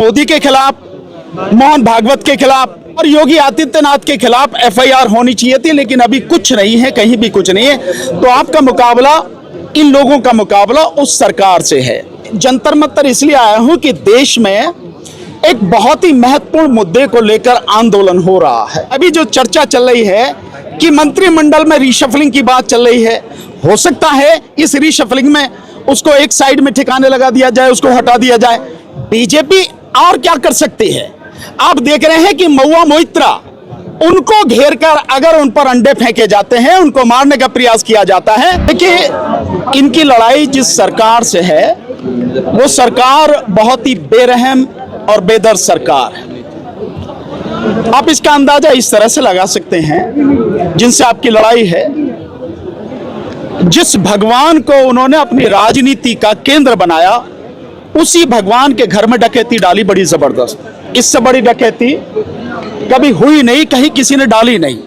मोदी के खिलाफ, मोहन भागवत के खिलाफ और योगी आदित्यनाथ के खिलाफ एफआईआर होनी चाहिए थी, लेकिन अभी कुछ नहीं है, कहीं भी कुछ नहीं है। तो आपका मुकाबला, इन लोगों का मुकाबला उस सरकार से है। जंतर मंतर इसलिए आया हूं कि देश में एक बहुत ही महत्वपूर्ण मुद्दे को लेकर आंदोलन हो रहा है। अभी जो चर्चा चल रही है कि मंत्रिमंडल में रीशफलिंग की बात चल रही है, हो सकता है इस रीशफलिंग में उसको एक साइड में ठिकाने लगा दिया जाए, उसको हटा दिया जाए। बीजेपी और क्या कर सकती है? आप देख रहे हैं कि महुआ मोइत्रा, उनको घेर कर अगर उन पर अंडे फेंके जाते हैं, उनको मारने का प्रयास किया जाता है। देखिए, इनकी लड़ाई जिस सरकार से है वो सरकार बहुत ही बेरहम और बेदर्द सरकार है। आप इसका अंदाजा इस तरह से लगा सकते हैं, जिनसे आपकी लड़ाई है, जिस भगवान को उन्होंने अपनी राजनीति का केंद्र बनाया, उसी भगवान के घर में डकैती डाली, बड़ी जबरदस्त। इससे बड़ी डकैती कभी हुई नहीं, कहीं किसी ने डाली नहीं।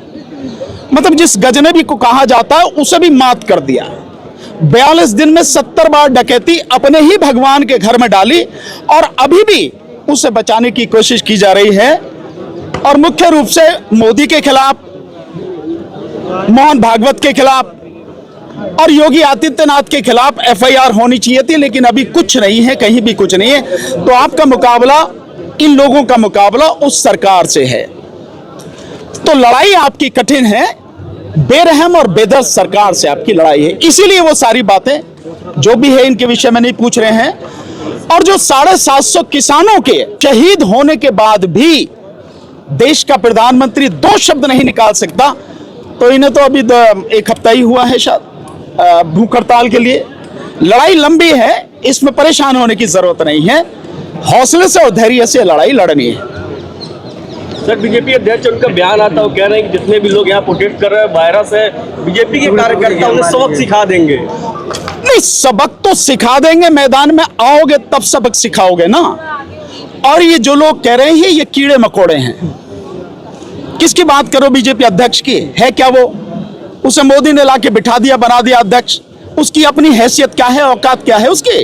मतलब जिस गजनबी को कहा जाता है उसे भी मात कर दिया। 42 दिन में 70 बार डकैती अपने ही भगवान के घर में डाली, और अभी भी उसे बचाने की कोशिश की जा रही है। और मुख्य रूप से मोदी के खिलाफ, मोहन भागवत के खिलाफ और योगी आदित्यनाथ के खिलाफ एफआईआर होनी चाहिए थी, लेकिन अभी कुछ नहीं है, कहीं भी कुछ नहीं है। तो आपका मुकाबला, इन लोगों का मुकाबला उस सरकार से है। तो लड़ाई आपकी कठिन है, बेरहम और बेदर्द सरकार से आपकी लड़ाई है। इसीलिए वो सारी बातें जो भी है इनके विषय में नहीं पूछ रहे हैं। और जो 750 किसानों के शहीद होने के बाद भी देश का प्रधानमंत्री 2 शब्द नहीं निकाल सकता, तो इन्हें तो अभी 1 हफ्ता ही हुआ है शायद भूख हड़ताल के लिए। लड़ाई लंबी है, इसमें परेशान होने की जरूरत नहीं है। हौसले से और धैर्य से लड़ाई लड़नी है। सर, बीजेपी अध्यक्ष उनका बयान आता है, वो कह रहे हैं कि जितने भी लोग यहाँ प्रोटेस्ट कर रहे हैं, वायरस है, बीजेपी के कार्यकर्ता उन्हें सबक सिखा देंगे। नहीं, सबक तो सिखा देंगे, मैदान में आओगे तब सबक सिखाओगे ना। और ये जो लोग कह रहे हैं ये कीड़े मकोड़े हैं। किसकी बात करो बीजेपी अध्यक्ष की? है क्या वो? उसे मोदी ने लाके बिठा दिया, बना दिया अध्यक्ष। उसकी अपनी हैसियत क्या है, औकात क्या है उसकी?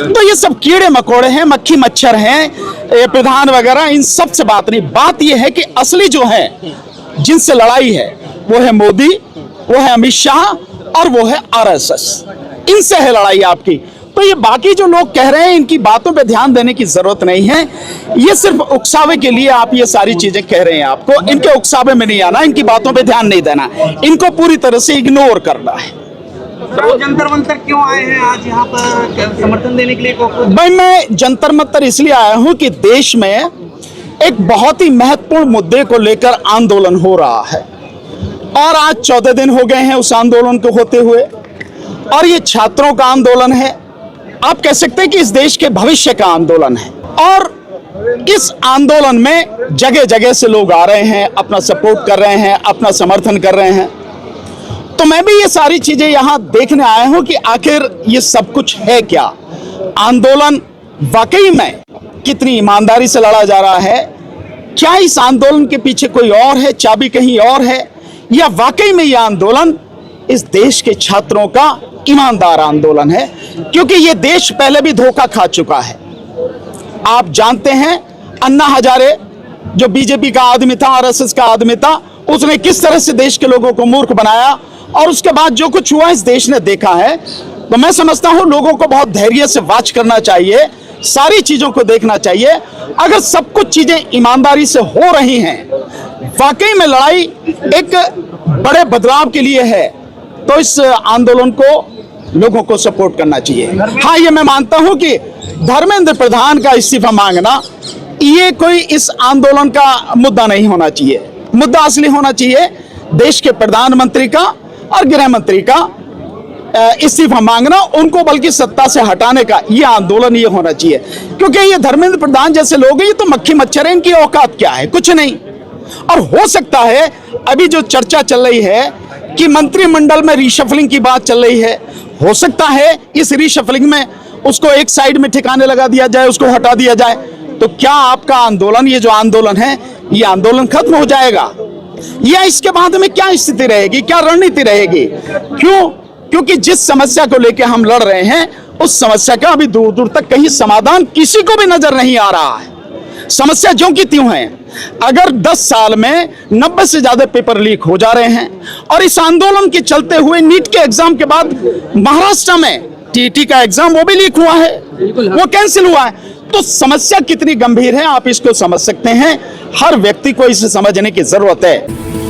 तो ये सब कीड़े मकोड़े हैं, मक्खी मच्छर हैं, ये प्रधान वगैरह, इन सब से बात नहीं। बात ये है कि असली जो है, जिनसे लड़ाई है, वो है मोदी, वो है अमित शाह और वो है आरएसएस। इनसे है लड़ाई आपकी। तो ये बाकी जो लोग कह रहे हैं, इनकी बातों पे ध्यान देने की जरूरत नहीं है। ये सिर्फ उकसावे के लिए आप ये सारी चीजें कह रहे हैं। आपको इनके उकसावे में नहीं आना, इनकी बातों पे ध्यान नहीं देना, इनको पूरी तरह से इग्नोर करना है। तो जंतर मंतर क्यों आए हैं आज यहाँ पर समर्थन देने के लिए? भाई, मैं जंतर मंतर इसलिए आया हूं कि देश में एक बहुत ही महत्वपूर्ण मुद्दे को लेकर आंदोलन हो रहा है, और आज 14 दिन हो गए हैं उस आंदोलन को होते हुए। और ये छात्रों का आंदोलन है, आप कह सकते हैं कि इस देश के भविष्य का आंदोलन है। और इस आंदोलन में जगह जगह से लोग आ रहे हैं, अपना सपोर्ट कर रहे हैं, अपना समर्थन कर रहे हैं। तो मैं भी ये सारी चीजें यहां देखने आया हूं कि आखिर ये सब कुछ है क्या। आंदोलन वाकई में कितनी ईमानदारी से लड़ा जा रहा है? क्या इस आंदोलन के पीछे कोई और है, चाबी कहीं और है, या वाकई में यह आंदोलन इस देश के छात्रों का ईमानदार आंदोलन है? क्योंकि ये देश पहले भी धोखा खा चुका है। आप जानते हैं, अन्ना हजारे जो बीजेपी का आदमी था, आरएसएस का आदमी था, उसने किस तरह से देश के लोगों को मूर्ख बनाया, और उसके बाद जो कुछ हुआ इस देश ने देखा है। तो मैं समझता हूं लोगों को बहुत धैर्य से वॉच करना चाहिए, सारी चीजों को देखना चाहिए। अगर सब कुछ चीजें ईमानदारी से हो रही हैं, वाकई में लड़ाई एक बड़े बदलाव के लिए है, तो इस आंदोलन को लोगों को सपोर्ट करना चाहिए। हाँ, ये मैं मानता हूं कि धर्मेंद्र प्रधान का इस्तीफा मांगना ये कोई इस आंदोलन का मुद्दा नहीं होना चाहिए। मुद्दा असली होना चाहिए देश के प्रधानमंत्री का और गृह मंत्री का इस्तीफा मांगना, उनको बल्कि सत्ता से हटाने का ये आंदोलन ये होना चाहिए। क्योंकि ये धर्मेंद्र प्रधान जैसे लोग हैं, ये तो मक्खी मच्छर है, इनकी औकात क्या है? कुछ नहीं। और हो सकता है अभी जो चर्चा चल रही है कि मंत्रिमंडल में रीशफलिंग की बात चल रही है, हो सकता है इस रीशफलिंग में उसको एक साइड में ठिकाने लगा दिया जाए, उसको हटा दिया जाए। तो क्या आपका आंदोलन, ये जो आंदोलन है, ये आंदोलन खत्म हो जाएगा, या इसके बाद में क्या स्थिति रहेगी, क्या रणनीति रहेगी? क्यों क्योंकि जिस समस्या को लेकर हम लड़ रहे हैं उस समस्या का अभी दूर दूर तक कहीं समाधान किसी को भी नजर नहीं आ रहा है। समस्या ज्यों की त्यों है। अगर 10 साल में 90 से ज्यादा पेपर लीक हो जा रहे हैं और इस आंदोलन के चलते हुए नीट के एग्जाम के बाद महाराष्ट्र में टीटी का एग्जाम वो भी लीक हुआ है, वो कैंसिल हुआ है। तो समस्या कितनी गंभीर है आप इसको समझ सकते हैं। हर व्यक्ति को इसे समझने की जरूरत है।